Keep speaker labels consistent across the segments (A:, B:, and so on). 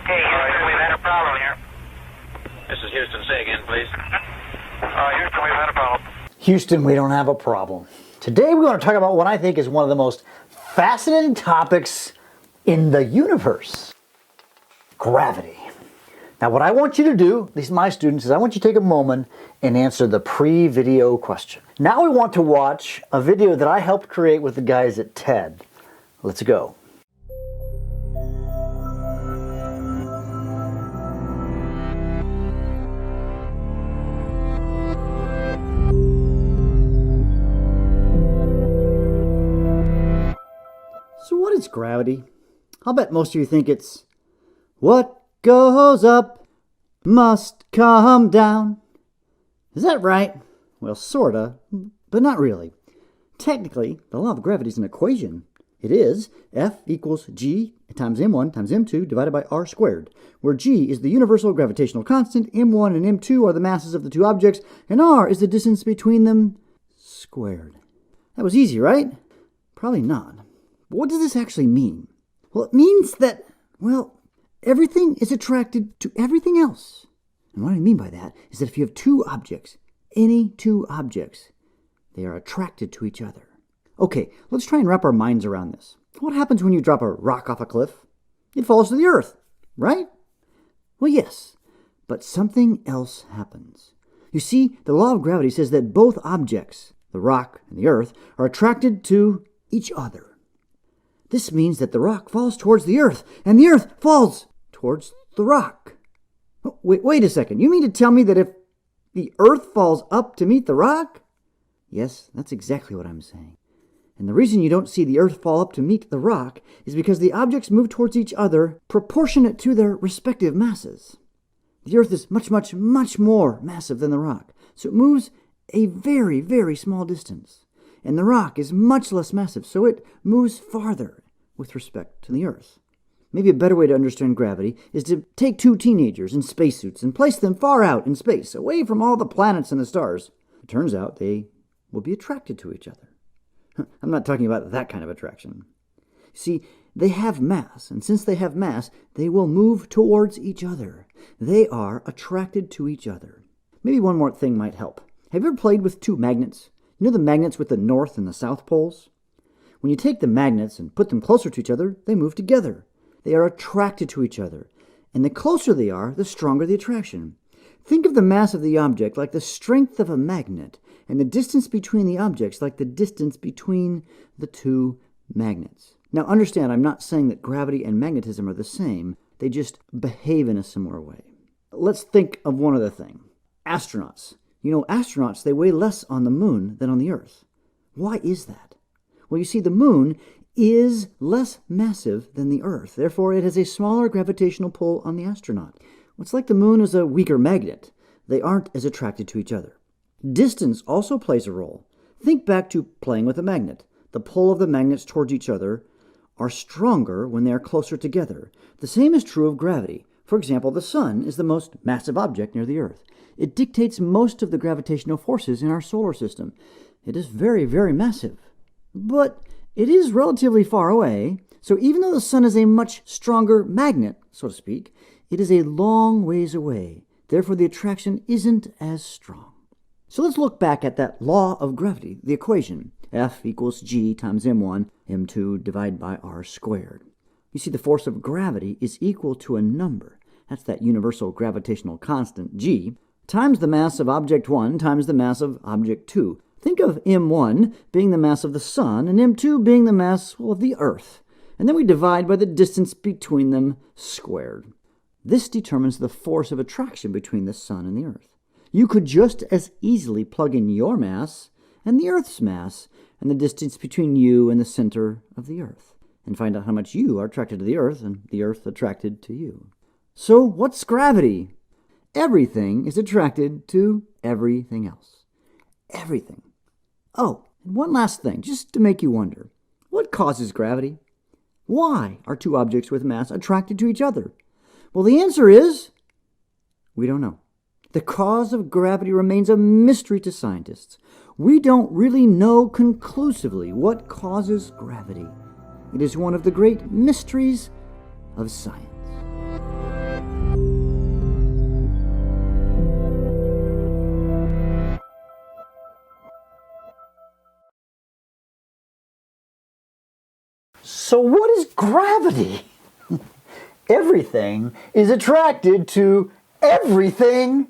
A: Okay, Houston, we've had a problem here.
B: This is Houston. Say again, please.
A: Houston, we've had a problem.
C: Houston, we don't have a problem. Today we want to talk about what I think is one of the most fascinating topics in the universe. Gravity. Now what I want you to do, at least my students, is I want you to take a moment and answer the pre-video question. Now we want to watch a video that I helped create with the guys at TED. Let's go. So what is gravity? I'll bet most of you think it's what goes up must come down. Is that right? Well, sorta, but not really. Technically, the law of gravity is an equation. It is F equals G times M1 times M2 divided by R squared, where G is the universal gravitational constant, M1 and M2 are the masses of the two objects, and R is the distance between them squared. That was easy, right? Probably not. But what does this actually mean? Well, it means that, well, everything is attracted to everything else. And what I mean by that is that if you have two objects, any two objects, they are attracted to each other. Okay, let's try and wrap our minds around this. What happens when you drop a rock off a cliff? It falls to the earth, right? Well, yes, but something else happens. You see, the law of gravity says that both objects, the rock and the earth, are attracted to each other. This means that the rock falls towards the earth, and the earth falls towards the rock. Wait a second. You mean to tell me that if the earth falls up to meet the rock? Yes, that's exactly what I'm saying. And the reason you don't see the earth fall up to meet the rock is because the objects move towards each other proportionate to their respective masses. The earth is much, much, much more massive than the rock, so it moves a very, very small distance. And the rock is much less massive, so it moves farther with respect to the earth. Maybe a better way to understand gravity is to take two teenagers in spacesuits and place them far out in space, away from all the planets and the stars. It turns out they will be attracted to each other. I'm not talking about that kind of attraction. See, they have mass, and since they have mass, they will move towards each other. They are attracted to each other. Maybe one more thing might help. Have you ever played with two magnets? You know the magnets with the north and the south poles? When you take the magnets and put them closer to each other, they move together. They are attracted to each other. And the closer they are, the stronger the attraction. Think of the mass of the object like the strength of a magnet, and the distance between the objects like the distance between the two magnets. Now understand, I'm not saying that gravity and magnetism are the same. They just behave in a similar way. Let's think of one other thing. Astronauts. You know, astronauts, they weigh less on the moon than on the Earth. Why is that? Well, you see, the moon is less massive than the Earth. Therefore, it has a smaller gravitational pull on the astronaut. It's like the moon is a weaker magnet. They aren't as attracted to each other. Distance also plays a role. Think back to playing with a magnet. The pull of the magnets towards each other are stronger when they are closer together. The same is true of gravity. For example, the sun is the most massive object near the Earth. It dictates most of the gravitational forces in our solar system. It is very, very massive. But it is relatively far away, so even though the sun is a much stronger magnet, so to speak, it is a long ways away. Therefore, the attraction isn't as strong. So let's look back at that law of gravity, the equation, F equals G times M1, M2 divided by R squared. You see, the force of gravity is equal to a number. That's that universal gravitational constant, G, times the mass of object 1 times the mass of object 2. Think of M1 being the mass of the sun and M2 being the mass of the Earth. And then we divide by the distance between them squared. This determines the force of attraction between the sun and the Earth. You could just as easily plug in your mass and the Earth's mass and the distance between you and the center of the Earth, and find out how much you are attracted to the Earth and the Earth attracted to you. So what's gravity? Everything is attracted to everything else. Everything. Oh, and one last thing, just to make you wonder. What causes gravity? Why are two objects with mass attracted to each other? Well, the answer is, we don't know. The cause of gravity remains a mystery to scientists. We don't really know conclusively what causes gravity. It is one of the great mysteries of science. So what is gravity? Everything is attracted to everything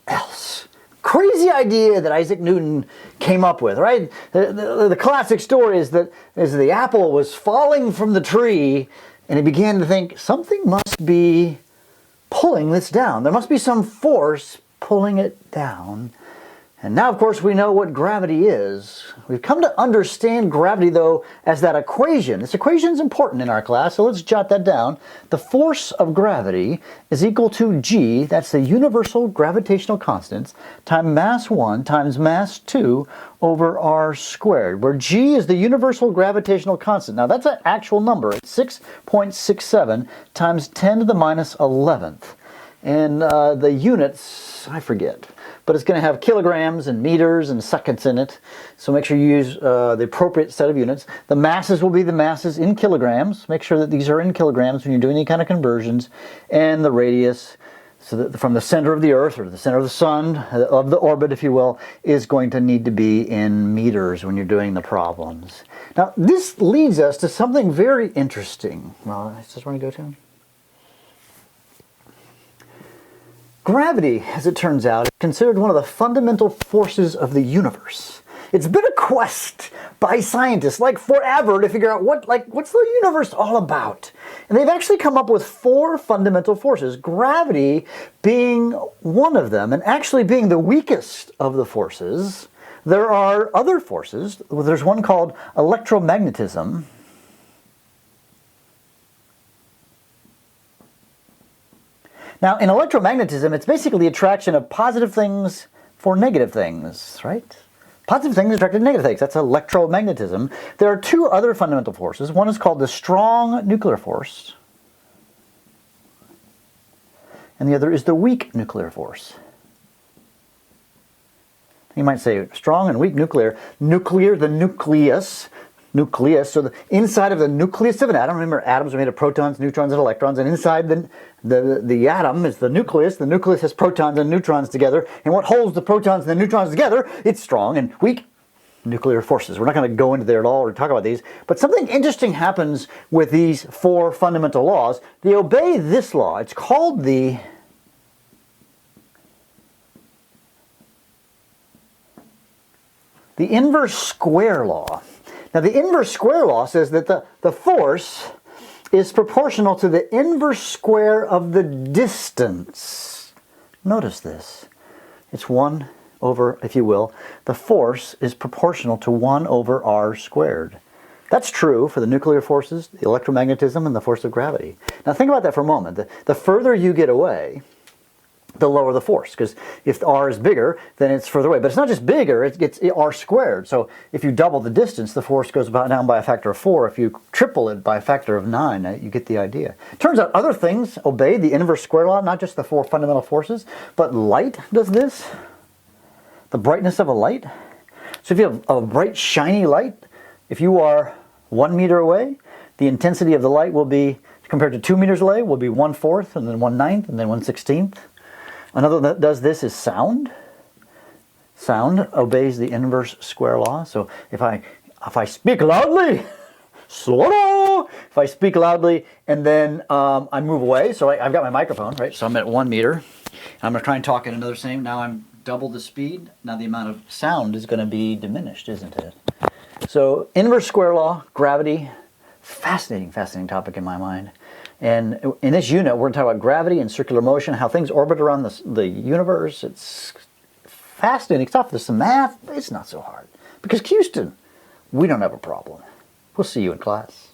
C: else. Crazy idea that Isaac Newton came up with, right? The classic story is that as the apple was falling from the tree, and he began to think, something must be pulling this down. There must be some force pulling it down. And now, of course, we know what gravity is. We've come to understand gravity, though, as that equation. This equation is important in our class, so let's jot that down. The force of gravity is equal to g, that's the universal gravitational constant, times mass 1 times mass 2 over r squared, where g is the universal gravitational constant. Now, that's an actual number. It's 6.67 times 10 to the minus 11th. And the units, I forget. But it's going to have kilograms and meters and seconds in it. So make sure you use the appropriate set of units. The masses will be the masses in kilograms. Make sure that these are in kilograms when you're doing any kind of conversions. And the radius, so that from the center of the Earth, or the center of the Sun, of the orbit, if you will, is going to need to be in meters when you're doing the problems. Now, this leads us to something very interesting. Well, is this where I go to? Gravity, as it turns out, is considered one of the fundamental forces of the universe. It's been a quest by scientists, like forever, to figure out what's the universe all about. And they've actually come up with 4 fundamental forces, gravity being one of them, and actually being the weakest of the forces. There are other forces. There's one called electromagnetism. Now, in electromagnetism, it's basically the attraction of positive things for negative things, right? Positive things attracted to negative things. That's electromagnetism. There are 2 other fundamental forces. One is called the strong nuclear force, and the other is the weak nuclear force. You might say strong and weak nuclear. Nuclear, the nucleus, so the inside of the nucleus of an atom, remember atoms are made of protons, neutrons, and electrons, and inside the atom is the nucleus. The nucleus has protons and neutrons together, and what holds the protons and the neutrons together, it's strong and weak nuclear forces. We're not going to go into there at all or talk about these, but something interesting happens with these 4 fundamental laws. They obey this law. It's called the inverse square law. Now, the inverse square law says that the force is proportional to the inverse square of the distance. Notice this. It's 1 over, if you will, the force is proportional to 1 over r squared. That's true for the nuclear forces, the electromagnetism, and the force of gravity. Now, think about that for a moment. The further you get away, the lower the force, because if r is bigger, then it's further away. But it's not just bigger, it's r squared. So if you double the distance, the force goes down by a factor of 4. If you triple it by a factor of 9, you get the idea. Turns out other things obey the inverse square law, not just the 4 fundamental forces, but light does this. The brightness of a light. So if you have a bright, shiny light, if you are 1 meter away, the intensity of the light will be, compared to 2 meters away, will be 1/4, and then 1/9, and then 1/16. Another that does this is sound. Sound obeys the inverse square law. So if I speak loudly, slow. If I speak loudly and then I move away, so I've got my microphone, right? So I'm at 1 meter. I'm going to try and talk at another same. Now I'm double the speed. Now the amount of sound is going to be diminished, isn't it? So inverse square law, gravity, fascinating topic in my mind. And in this unit, we're going to talk about gravity and circular motion, how things orbit around the universe. It's fascinating stuff. There's some math. It's not so hard. Because Houston, we don't have a problem. We'll see you in class.